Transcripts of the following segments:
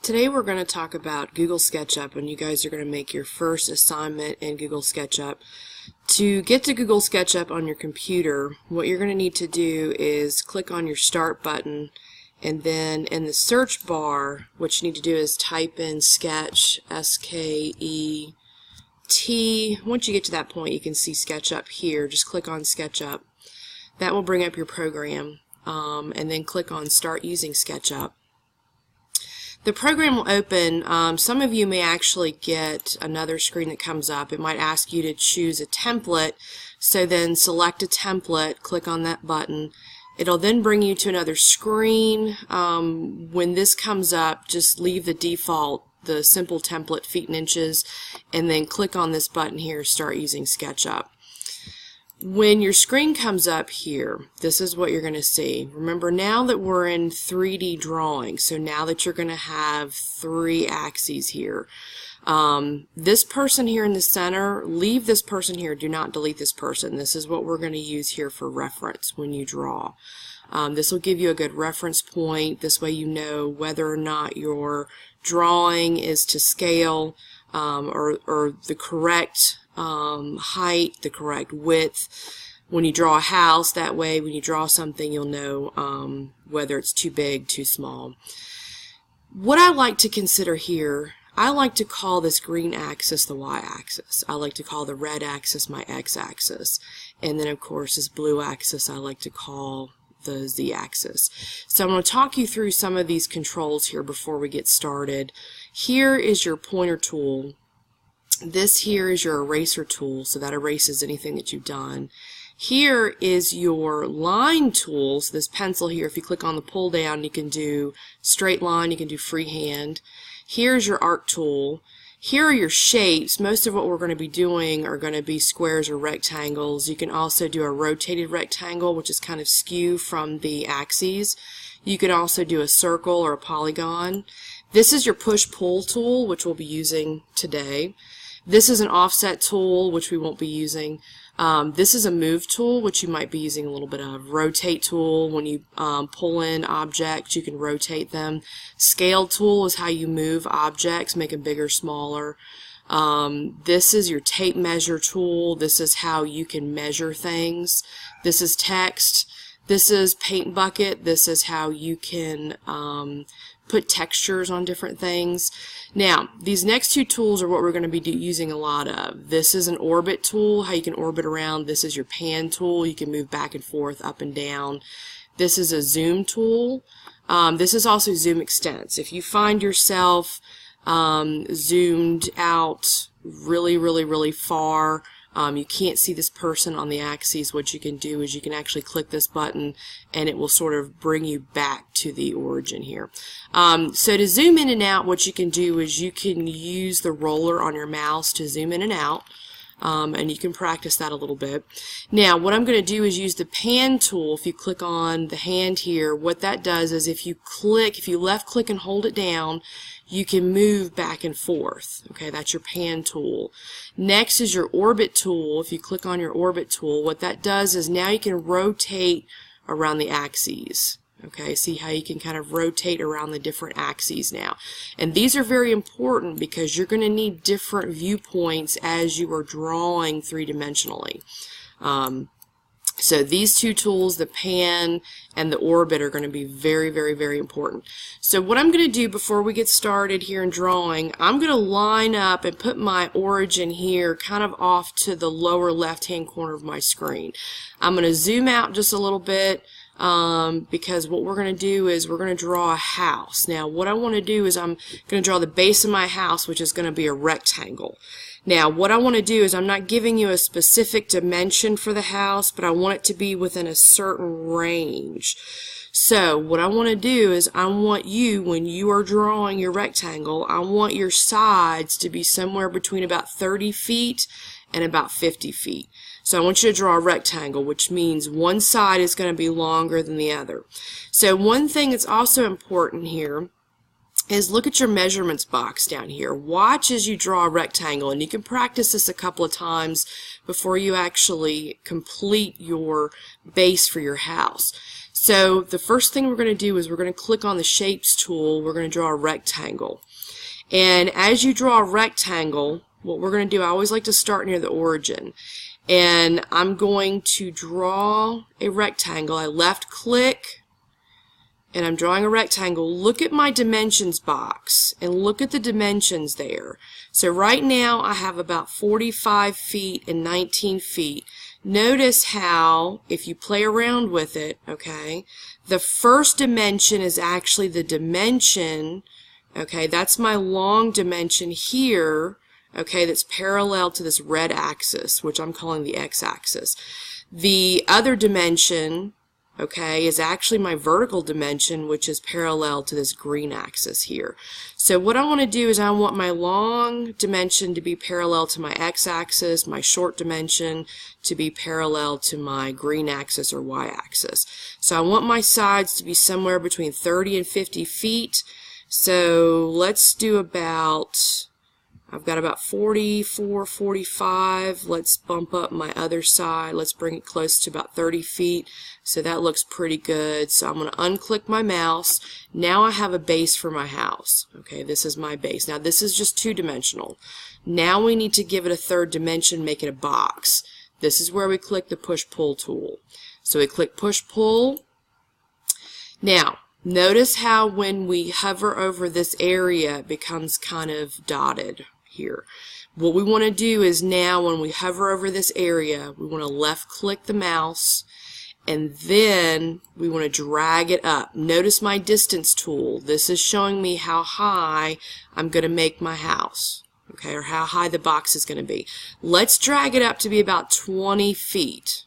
Today we're going to talk about Google Sketchup, and you guys are going to make your first assignment in Google Sketchup. To get to Google Sketchup on your computer, what you're going to need to do is click on your Start button, and then in the search bar, what you need to do is type in Sketch, S-K-E-T. Once you get to that point, you can see Sketchup here. Just click on Sketchup. That will bring up your program, and then click on Start Using Sketchup. The program will open. Some of you may actually get another screen that comes up. It might ask you to choose a template, so then select a template, click on that button. It'll then bring you to another screen. When this comes up, just leave the default, the simple template feet and inches, and then click on this button here, Start Using SketchUp. When your screen comes up here, this is what you're going to see. Remember, now that we're in 3D drawing, so now that you're going to have three axes here. This person here in the center, leave this person here. Do not delete this person. This is what we're going to use here for reference when you draw. This will give you a good reference point. This way you know whether or not your drawing is to scale or the correct height, the correct width. When you draw a house, that way when you draw something you'll know whether it's too big, too small. What I like to consider here, I like to call this green axis the y-axis. I like to call the red axis my x-axis. And then of course this blue axis I like to call the z-axis. So I'm going to talk you through some of these controls here before we get started. Here is your pointer tool. This here is your eraser tool, so that erases anything that you've done. Here is your line tool, so this pencil here, if you click on the pull down, you can do straight line, you can do freehand. Here's your arc tool. Here are your shapes. Most of what we're going to be doing are going to be squares or rectangles. You can also do a rotated rectangle, which is kind of skew from the axes. You can also do a circle or a polygon. This is your push-pull tool, which we'll be using today. This is an offset tool, which we won't be using. This is a move tool, which you might be using a little bit of. Rotate tool, when you pull in objects, you can rotate them. Scale tool is how you move objects, make them bigger, smaller. This is your tape measure tool. This is how you can measure things. This is text. This is paint bucket. This is how you can put textures on different things. Now, these next two tools are what we're going to be using a lot of. This is an orbit tool, how you can orbit around. This is your pan tool. You can move back and forth, up and down. This is a zoom tool. This is also zoom extents. If you find yourself zoomed out really far, you can't see this person on the axes, what you can do is you can actually click this button and it will sort of bring you back to the origin here. So to zoom in and out, what you can do is you can use the roller on your mouse to zoom in and out. And you can practice that a little bit. Now what I'm going to do is use the pan tool. If you click on the hand here, what that does is if you left click and hold it down, you can move back and forth. Okay, that's your pan tool. Next is your orbit tool. If you click on your orbit tool, what that does is now you can rotate around the axes. Okay, see how you can kind of rotate around the different axes now. And these are very important because you're going to need different viewpoints as you are drawing three-dimensionally. So these two tools, the pan and the orbit, are going to be very important. So what I'm going to do before we get started here in drawing, I'm going to line up and put my origin here kind of off to the lower left-hand corner of my screen. I'm going to zoom out just a little bit because what we're going to do is we're going to draw a house. Now what I want to do is I'm going to draw the base of my house, which is going to be a rectangle. Now what I want to do is I'm not giving you a specific dimension for the house, but I want it to be within a certain range. So what I want to do is I want you, when you are drawing your rectangle, I want your sides to be somewhere between about 30 feet and about 50 feet. So I want you to draw a rectangle, which means one side is going to be longer than the other. So one thing that's also important here is look at your measurements box down here. Watch as you draw a rectangle, and you can practice this a couple of times before you actually complete your base for your house. So the first thing we're going to do is we're going to click on the Shapes tool. We're going to draw a rectangle. And as you draw a rectangle, what we're going to do, I always like to start near the origin. And I'm going to draw a rectangle. I left click, and I'm drawing a rectangle. Look at my dimensions box and look at the dimensions there. So right now I have about 45 feet and 19 feet. Notice how, if you play around with it, okay, the first dimension is actually the dimension, okay, that's my long dimension here, okay, that's parallel to this red axis, which I'm calling the x-axis. The other dimension, okay, is actually my vertical dimension, which is parallel to this green axis here. So what I want to do is I want my long dimension to be parallel to my x-axis, my short dimension to be parallel to my green axis or y-axis. So I want my sides to be somewhere between 30 and 50 feet. So let's do about, I've got about 44, 45. Let's bump up my other side. Let's bring it close to about 30 feet. So that looks pretty good. So I'm going to unclick my mouse. Now I have a base for my house. Okay, this is my base. Now this is just two-dimensional. Now we need to give it a third dimension, make it a box. This is where we click the Push-Pull tool. So we click Push-Pull. Now, notice how when we hover over this area, it becomes kind of dotted here. What we want to do is now when we hover over this area, we want to left click the mouse and then we want to drag it up. Notice my distance tool. This is showing me how high I'm going to make my house, okay, or how high the box is going to be. Let's drag it up to be about 20 feet.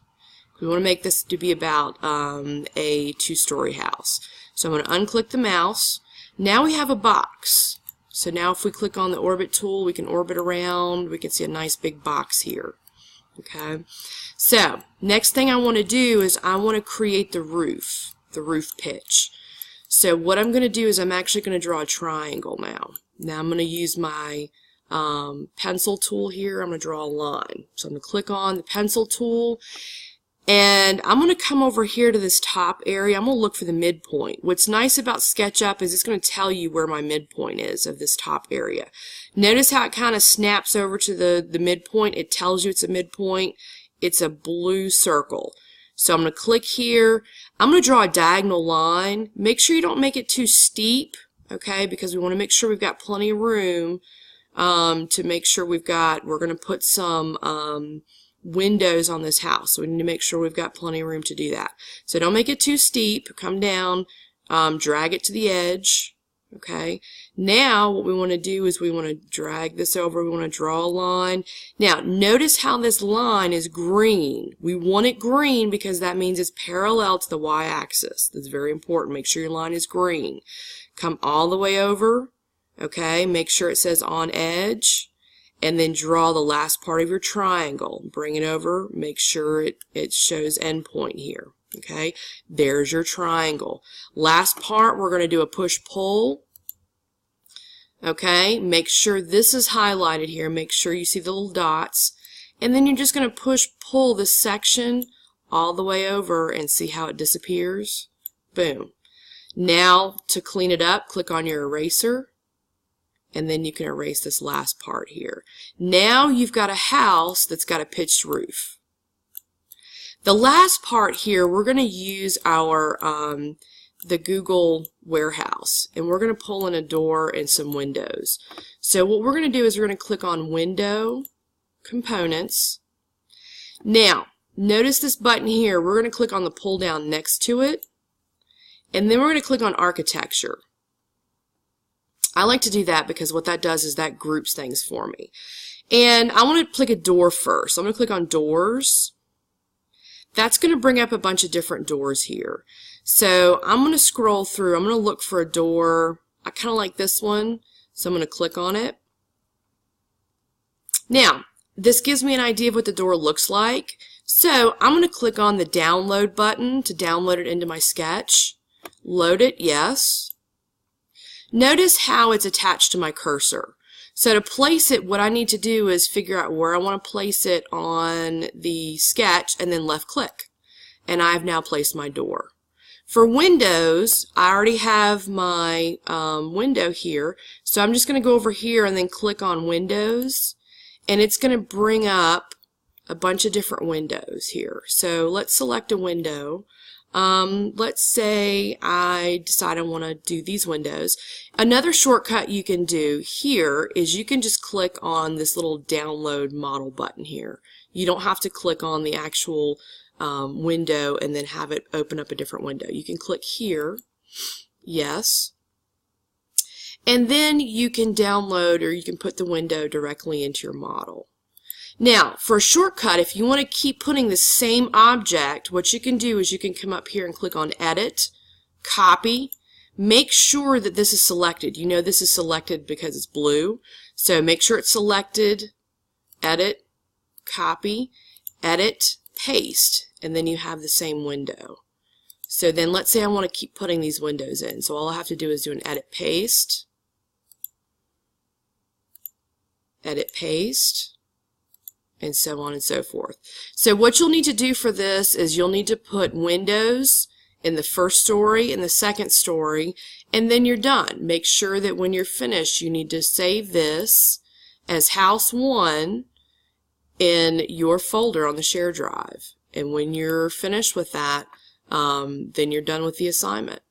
We want to make this to be about a two-story house. So I'm going to unclick the mouse. Now we have a box. So now if we click on the orbit tool, we can orbit around. We can see a nice big box here. Okay. So next thing I want to do is I want to create the roof pitch. So what I'm going to do is I'm actually going to draw a triangle now. Now I'm going to use my pencil tool here. I'm going to draw a line. So I'm going to click on the pencil tool. And I'm going to come over here to this top area. I'm going to look for the midpoint. What's nice about Sketchup is it's going to tell you where my midpoint is of this top area. Notice how it kind of snaps over to the midpoint. It tells you it's a midpoint. It's a blue circle. So I'm going to click here. I'm going to draw a diagonal line. Make sure you don't make it too steep, okay, because we want to make sure we've got plenty of room to make sure we're going to put some windows on this house, so we need to make sure we've got plenty of room to do that. So don't make it too steep. Come down, drag it to the edge. Okay. Now what we want to do is we want to drag this over. We want to draw a line. Now notice how this line is green. We want it green because that means it's parallel to the y-axis. That's very important. Make sure your line is green. Come all the way over. Okay. Make sure it says on edge. And then draw the last part of your triangle. Bring it over. Make sure it shows endpoint here. Okay, there's your triangle. Last part, we're going to do a push-pull. Okay, make sure this is highlighted here. Make sure you see the little dots. And then you're just going to push-pull this section all the way over and see how it disappears. Boom. Now, to clean it up, click on your eraser. And then you can erase this last part here. Now you've got a house that's got a pitched roof. The last part here, we're going to use our the Google warehouse, and we're going to pull in a door and some windows. So what we're going to do is we're going to click on Window, Components. Now, notice this button here. We're going to click on the pull down next to it, and then we're going to click on Architecture. I like to do that because what that does is that groups things for me. And I want to click a door first. I'm going to click on Doors. That's going to bring up a bunch of different doors here. So I'm going to scroll through. I'm going to look for a door. I kind of like this one, so I'm going to click on it. Now, this gives me an idea of what the door looks like. So I'm going to click on the Download button to download it into my sketch. Load it, yes. Notice how it's attached to my cursor. So to place it, what I need to do is figure out where I want to place it on the sketch and then left click. And I've now placed my door. For Windows, I already have my window here, so I'm just going to go over here and then click on Windows, and it's going to bring up a bunch of different windows here. So let's select a window. Let's say I decide I want to do these windows. Another shortcut you can do here is you can just click on this little download model button here. You don't have to click on the actual window and then have it open up a different window. You can click here, yes, and then you can download or you can put the window directly into your model. Now, for a shortcut, if you want to keep putting the same object, what you can do is you can come up here and click on Edit, Copy. Make sure that this is selected. You know this is selected because it's blue, so make sure it's selected, Edit, Copy, Edit, Paste, and then you have the same window. So then let's say I want to keep putting these windows in. So all I have to do is do an Edit, Paste, Edit, Paste, and so on and so forth. So what you'll need to do for this is you'll need to put windows in the first story and the second story, and then you're done. Make sure that when you're finished, you need to save this as House 1 in your folder on the share drive. And when you're finished with that, then you're done with the assignment.